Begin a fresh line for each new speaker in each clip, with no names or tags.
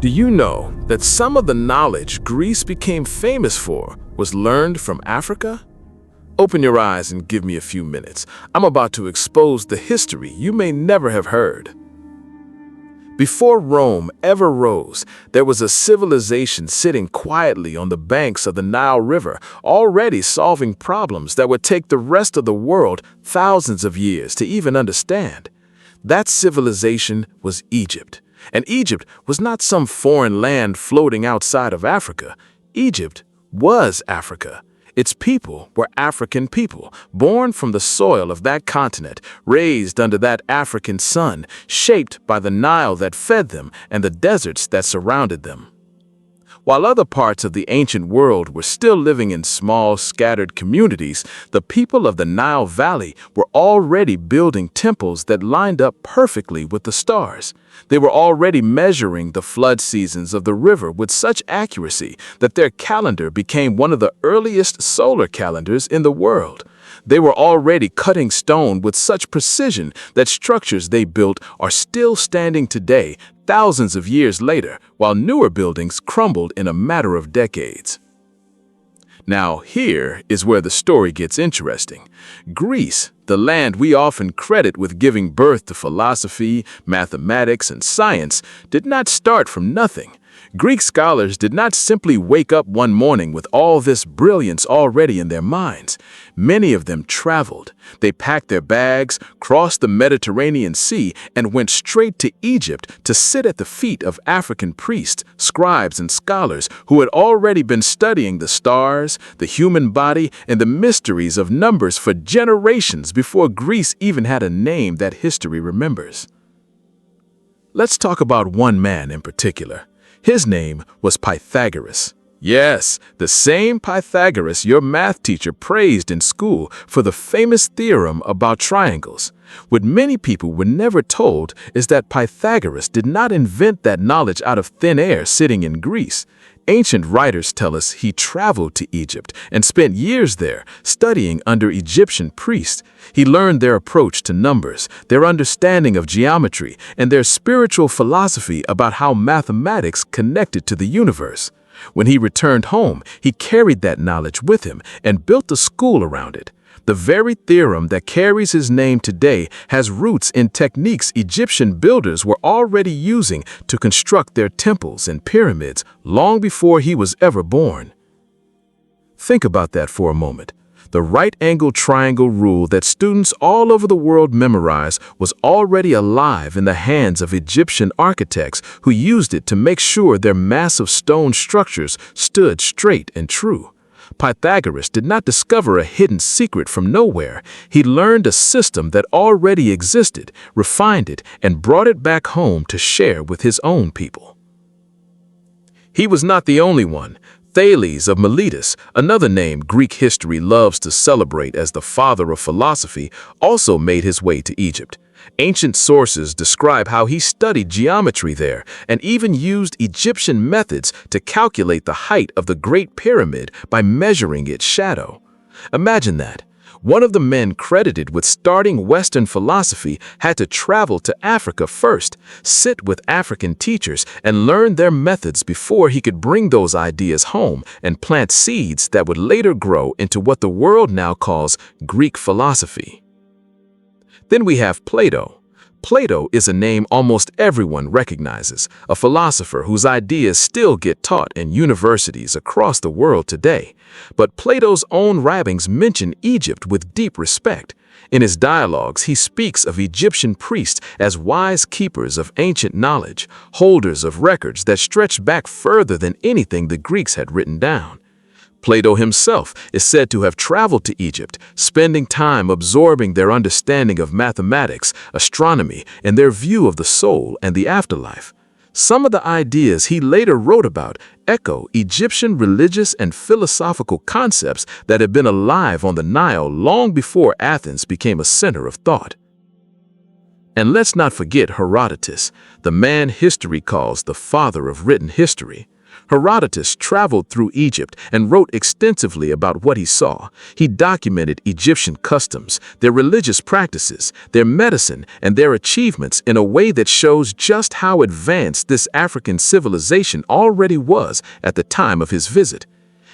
Do you know that some of the knowledge Greece became famous for was learned from Africa? Open your eyes and give me a few minutes. I'm about to expose the history you may never have heard. Before Rome ever rose, there was a civilization sitting quietly on the banks of the Nile River, already solving problems that would take the rest of the world thousands of years to even understand. That civilization was Egypt. And Egypt was not some foreign land floating outside of Africa. Egypt was Africa. Its people were African people, born from the soil of that continent, raised under that African sun, shaped by the Nile that fed them and the deserts that surrounded them. While other parts of the ancient world were still living in small, scattered communities, the people of the Nile Valley were already building temples that lined up perfectly with the stars. They were already measuring the flood seasons of the river with such accuracy that their calendar became one of the earliest solar calendars in the world. They were already cutting stone with such precision that structures they built are still standing today, thousands of years later, while newer buildings crumbled in a matter of decades. Now, here is where the story gets interesting. Greece, the land we often credit with giving birth to philosophy, mathematics, and science, did not start from nothing. Greek scholars did not simply wake up one morning with all this brilliance already in their minds. Many of them traveled. They packed their bags, crossed the Mediterranean Sea, and went straight to Egypt to sit at the feet of African priests, scribes, and scholars who had already been studying the stars, the human body, and the mysteries of numbers for generations before Greece even had a name that history remembers. Let's talk about one man in particular. His name was Pythagoras. Yes, the same Pythagoras your math teacher praised in school for the famous theorem about triangles. What many people were never told is that Pythagoras did not invent that knowledge out of thin air sitting in Greece. Ancient writers tell us he traveled to Egypt and spent years there studying under Egyptian priests. He learned their approach to numbers, their understanding of geometry, and their spiritual philosophy about how mathematics connected to the universe. When he returned home, he carried that knowledge with him and built a school around it. The very theorem that carries his name today has roots in techniques Egyptian builders were already using to construct their temples and pyramids long before he was ever born. Think about that for a moment. The right-angle triangle rule that students all over the world memorize was already alive in the hands of Egyptian architects who used it to make sure their massive stone structures stood straight and true. Pythagoras did not discover a hidden secret from nowhere. He learned a system that already existed, refined it, and brought it back home to share with his own people. He was not the only one. Thales of Miletus, another name Greek history loves to celebrate as the father of philosophy, also made his way to Egypt. Ancient sources describe how he studied geometry there and even used Egyptian methods to calculate the height of the Great Pyramid by measuring its shadow. Imagine that. One of the men credited with starting Western philosophy had to travel to Africa first, sit with African teachers, and learn their methods before he could bring those ideas home and plant seeds that would later grow into what the world now calls Greek philosophy. Then we have Plato. Plato is a name almost everyone recognizes, a philosopher whose ideas still get taught in universities across the world today. But Plato's own writings mention Egypt with deep respect. In his dialogues, he speaks of Egyptian priests as wise keepers of ancient knowledge, holders of records that stretch back further than anything the Greeks had written down. Plato himself is said to have traveled to Egypt, spending time absorbing their understanding of mathematics, astronomy, and their view of the soul and the afterlife. Some of the ideas he later wrote about echo Egyptian religious and philosophical concepts that had been alive on the Nile long before Athens became a center of thought. And let's not forget Herodotus, the man history calls the father of written history. Herodotus traveled through Egypt and wrote extensively about what he saw. He documented Egyptian customs, their religious practices, their medicine, and their achievements in a way that shows just how advanced this African civilization already was at the time of his visit.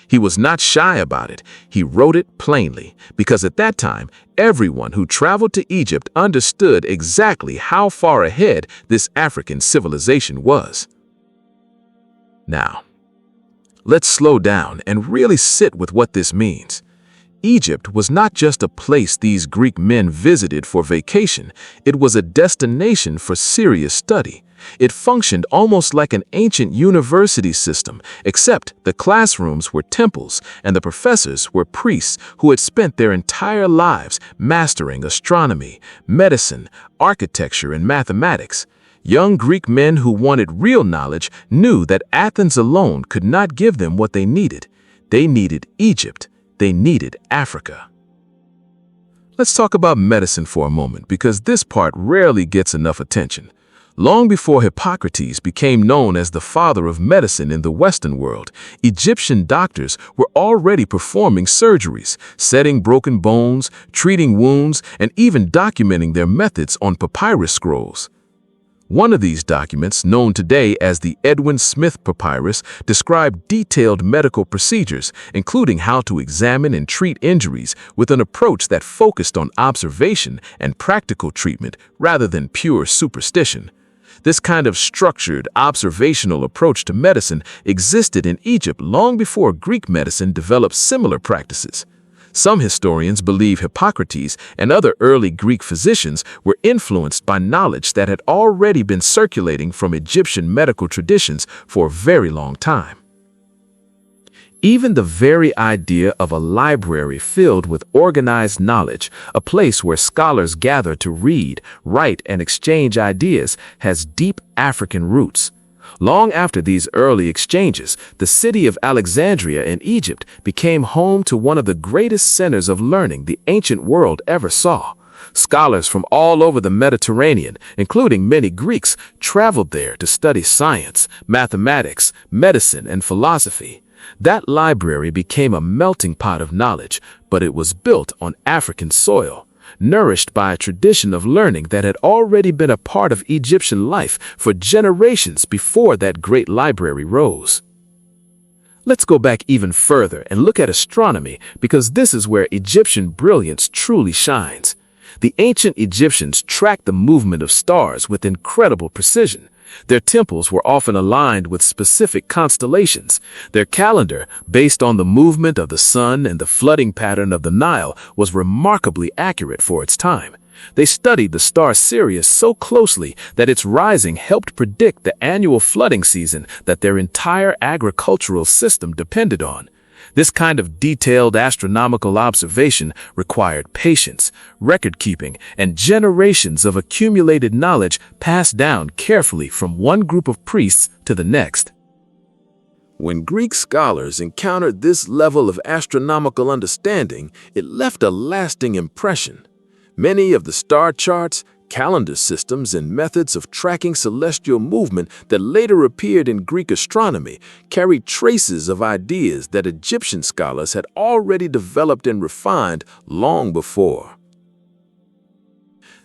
He was not shy about it. He wrote it plainly, because at that time, everyone who traveled to Egypt understood exactly how far ahead this African civilization was. Now, let's slow down and really sit with what this means. Egypt was not just a place these Greek men visited for vacation, it was a destination for serious study. It functioned almost like an ancient university system, except the classrooms were temples and the professors were priests who had spent their entire lives mastering astronomy, medicine, architecture, and mathematics. Young Greek men who wanted real knowledge knew that Athens alone could not give them what they needed. They needed Egypt. They needed Africa. Let's talk about medicine for a moment, because this part rarely gets enough attention. Long before Hippocrates became known as the father of medicine in the Western world, Egyptian doctors were already performing surgeries, setting broken bones, treating wounds, and even documenting their methods on papyrus scrolls. One of these documents, known today as the Edwin Smith Papyrus, described detailed medical procedures, including how to examine and treat injuries with an approach that focused on observation and practical treatment rather than pure superstition. This kind of structured, observational approach to medicine existed in Egypt long before Greek medicine developed similar practices. Some historians believe Hippocrates and other early Greek physicians were influenced by knowledge that had already been circulating from Egyptian medical traditions for a very long time. Even the very idea of a library filled with organized knowledge, a place where scholars gather to read, write, and exchange ideas, has deep African roots. Long after these early exchanges, the city of Alexandria in Egypt became home to one of the greatest centers of learning the ancient world ever saw. Scholars from all over the Mediterranean, including many Greeks, traveled there to study science, mathematics, medicine, and philosophy. That library became a melting pot of knowledge, but it was built on African soil, nourished by a tradition of learning that had already been a part of Egyptian life for generations before that great library rose. Let's go back even further and look at astronomy, because this is where Egyptian brilliance truly shines. The ancient Egyptians tracked the movement of stars with incredible precision. Their temples were often aligned with specific constellations. Their calendar, based on the movement of the sun and the flooding pattern of the Nile, was remarkably accurate for its time. They studied the star Sirius so closely that its rising helped predict the annual flooding season that their entire agricultural system depended on. This kind of detailed astronomical observation required patience, record-keeping, and generations of accumulated knowledge passed down carefully from one group of priests to the next. When Greek scholars encountered this level of astronomical understanding, it left a lasting impression. Many of the star charts, calendar systems, and methods of tracking celestial movement that later appeared in Greek astronomy carried traces of ideas that Egyptian scholars had already developed and refined long before.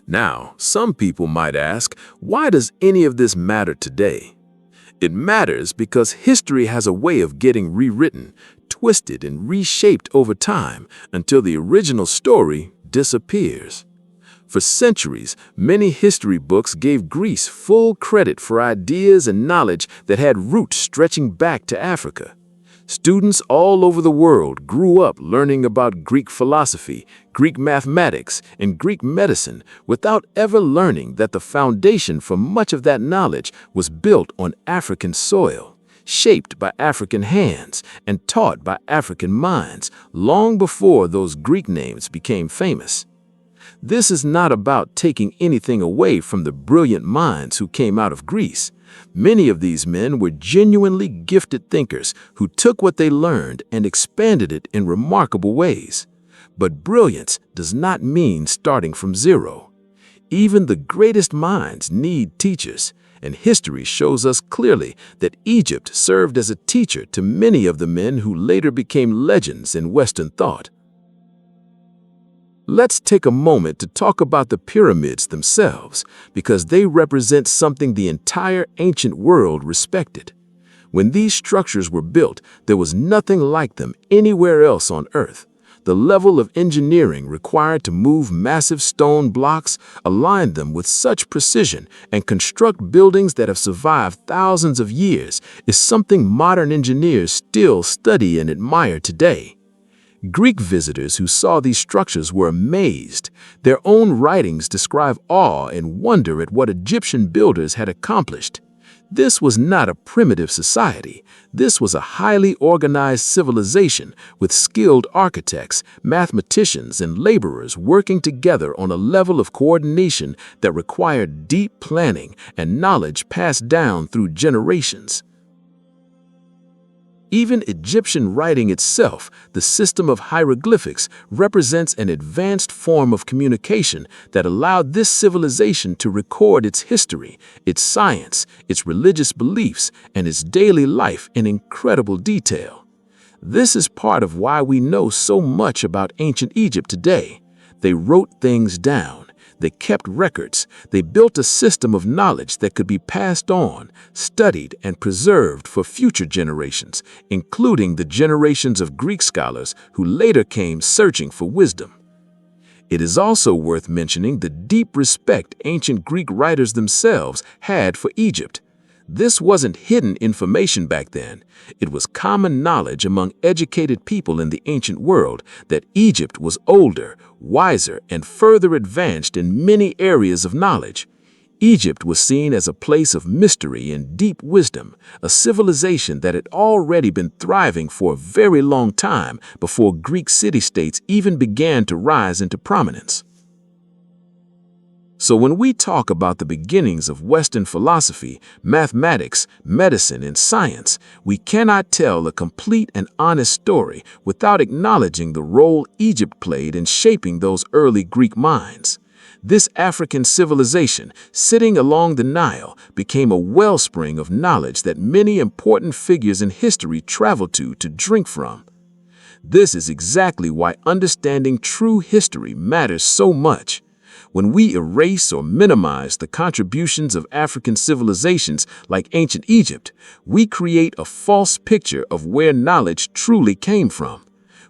Now, some people might ask, why does any of this matter today? It matters because history has a way of getting rewritten, twisted, and reshaped over time until the original story disappears. For centuries, many history books gave Greece full credit for ideas and knowledge that had roots stretching back to Africa. Students all over the world grew up learning about Greek philosophy, Greek mathematics, and Greek medicine without ever learning that the foundation for much of that knowledge was built on African soil, shaped by African hands, and taught by African minds long before those Greek names became famous. This is not about taking anything away from the brilliant minds who came out of Greece. Many of these men were genuinely gifted thinkers who took what they learned and expanded it in remarkable ways. But brilliance does not mean starting from zero. Even the greatest minds need teachers, and history shows us clearly that Egypt served as a teacher to many of the men who later became legends in Western thought. Let's take a moment to talk about the pyramids themselves, because they represent something the entire ancient world respected. When these structures were built, there was nothing like them anywhere else on Earth. The level of engineering required to move massive stone blocks, align them with such precision, and construct buildings that have survived thousands of years is something modern engineers still study and admire today. Greek visitors who saw these structures were amazed. Their own writings describe awe and wonder at what Egyptian builders had accomplished. This was not a primitive society. This was a highly organized civilization with skilled architects, mathematicians, and laborers working together on a level of coordination that required deep planning and knowledge passed down through generations. Even Egyptian writing itself, the system of hieroglyphics, represents an advanced form of communication that allowed this civilization to record its history, its science, its religious beliefs, and its daily life in incredible detail. This is part of why we know so much about ancient Egypt today. They wrote things down. They kept records. They built a system of knowledge that could be passed on, studied, and preserved for future generations, including the generations of Greek scholars who later came searching for wisdom. It is also worth mentioning the deep respect ancient Greek writers themselves had for Egypt. This wasn't hidden information back then. It was common knowledge among educated people in the ancient world that Egypt was older, wiser, and further advanced in many areas of knowledge. Egypt was seen as a place of mystery and deep wisdom, a civilization that had already been thriving for a very long time before Greek city-states even began to rise into prominence. So when we talk about the beginnings of Western philosophy, mathematics, medicine, and science, we cannot tell a complete and honest story without acknowledging the role Egypt played in shaping those early Greek minds. This African civilization, sitting along the Nile, became a wellspring of knowledge that many important figures in history traveled to drink from. This is exactly why understanding true history matters so much. When we erase or minimize the contributions of African civilizations like ancient Egypt, we create a false picture of where knowledge truly came from.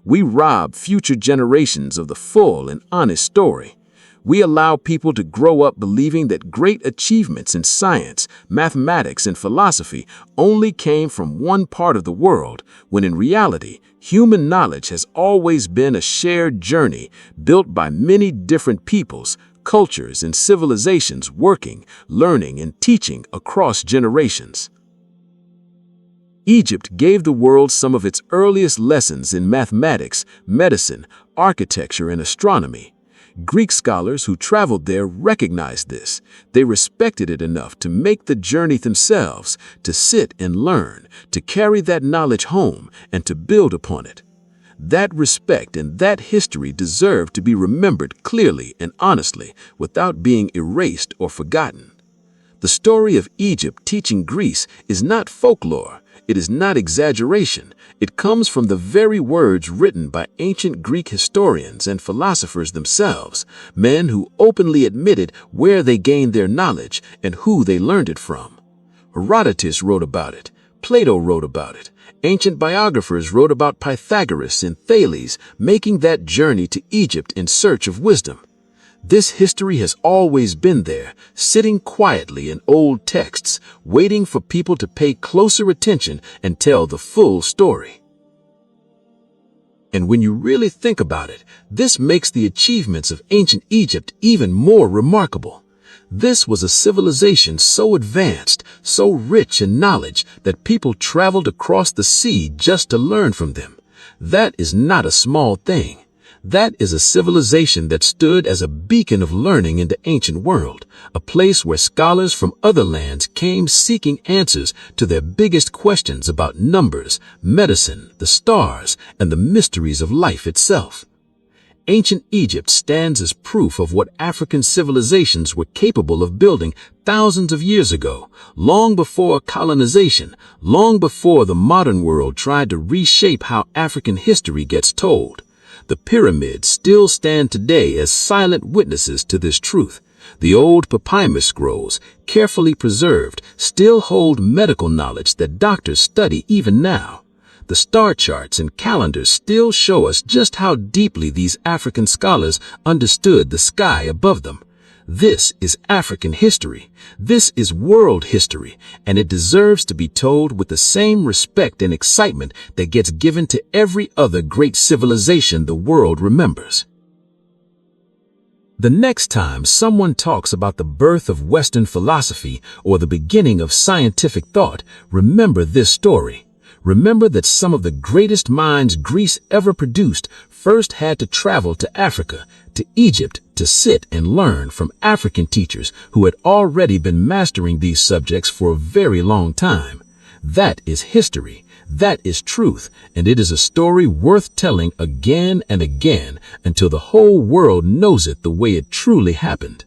We rob future generations of the full and honest story. We allow people to grow up believing that great achievements in science, mathematics, and philosophy only came from one part of the world, when in reality, human knowledge has always been a shared journey built by many different peoples, cultures, and civilizations working, learning, and teaching across generations. Egypt gave the world some of its earliest lessons in mathematics, medicine, architecture, and astronomy. Greek scholars who traveled there recognized this. They respected it enough to make the journey themselves, to sit and learn, to carry that knowledge home, and to build upon it. That respect and that history deserve to be remembered clearly and honestly without being erased or forgotten. The story of Egypt teaching Greece is not folklore. It is not exaggeration. It comes from the very words written by ancient Greek historians and philosophers themselves, men who openly admitted where they gained their knowledge and who they learned it from. Herodotus wrote about it. Plato wrote about it. Ancient biographers wrote about Pythagoras and Thales making that journey to Egypt in search of wisdom. This history has always been there, sitting quietly in old texts, waiting for people to pay closer attention and tell the full story. And when you really think about it, this makes the achievements of ancient Egypt even more remarkable. This was a civilization so advanced, so rich in knowledge that people traveled across the sea just to learn from them. That is not a small thing. That is a civilization that stood as a beacon of learning in the ancient world, a place where scholars from other lands came seeking answers to their biggest questions about numbers, medicine, the stars, and the mysteries of life itself.
Ancient Egypt stands as proof of what African civilizations were capable of building thousands of years ago, long before colonization, long before the modern world tried to reshape how African history gets told. The pyramids still stand today as silent witnesses to this truth. The old papyrus scrolls, carefully preserved, still hold medical knowledge that doctors study even now. The star charts and calendars still show us just how deeply these African scholars understood the sky above them. This is African history. This is world history, and it deserves to be told with the same respect and excitement that gets given to every other great civilization the world remembers. The next time someone talks about the birth of Western philosophy or the beginning of scientific thought, remember this story. Remember that some of the greatest minds Greece ever produced first had to travel to Africa, to Egypt, to sit and learn from African teachers who had already been mastering these subjects for a very long time. That is history. That is truth, and it is a story worth telling again and again until the whole world knows it the way it truly happened.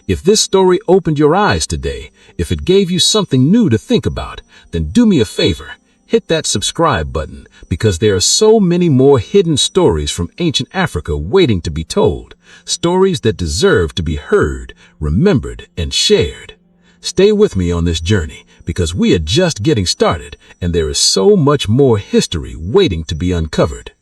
If this story opened your eyes today, if it gave you something new to think about, then do me a favor. Hit that subscribe button, because there are so many more hidden stories from ancient Africa waiting to be told, stories that deserve to be heard, remembered, and shared. Stay with me on this journey, because we are just getting started, and there is so much more history waiting to be uncovered.